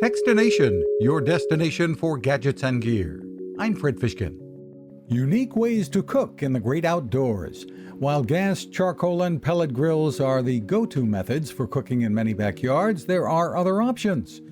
Fishkin-Techstination, your destination for gadgets and gear. I'm Fred Fishkin. Unique ways to cook in the great outdoors. While gas, charcoal, and pellet grills are the go-to methods for cooking in many backyards, there are other options.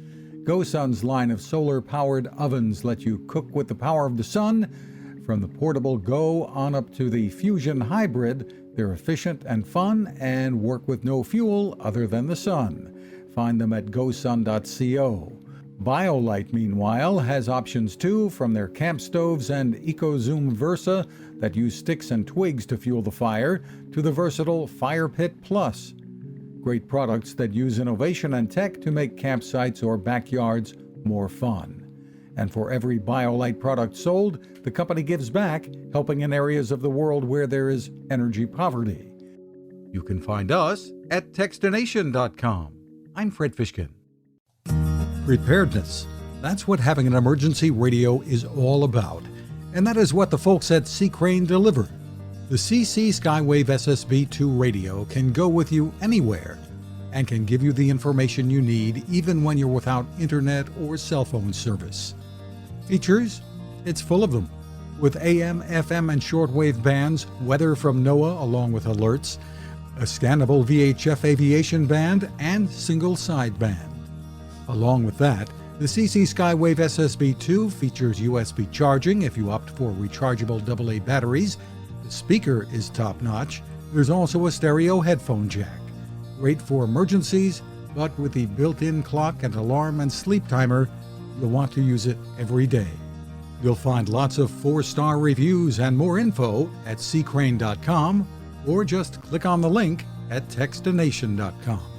GoSun's line of solar-powered ovens let you cook with the power of the sun. From the portable Go on up to the Fusion Hybrid, they're efficient and fun and work with no fuel other than the sun. Find them at GoSun.co. BioLite, meanwhile, has options too, from their camp stoves and EcoZoom Versa that use sticks and twigs to fuel the fire, to the versatile Fire Pit Plus. Great products that use innovation and tech to make campsites or backyards more fun. And for every BioLite product sold, the company gives back, helping in areas of the world where there is energy poverty. You can find us at Techstination.com. I'm Fred Fishkin. Preparedness. That's what having an emergency radio is all about. And that is what the folks at Sea Crane deliver. The CC Skywave SSB2 radio can go with you anywhere and can give you the information you need even when you're without internet or cell phone service. Features? It's full of them. With AM, FM, and shortwave bands, weather from NOAA along with alerts, a scannable VHF aviation band, and single sideband. Along with that, the CC Skywave SSB2 features USB charging if you opt for rechargeable AA batteries. The speaker is top-notch. There's also a stereo headphone jack. Great for emergencies, but with the built-in clock and alarm and sleep timer, you'll want to use it every day. You'll find lots of 4-star reviews and more info at seacrane.com, or just click on the link at Techstination.com.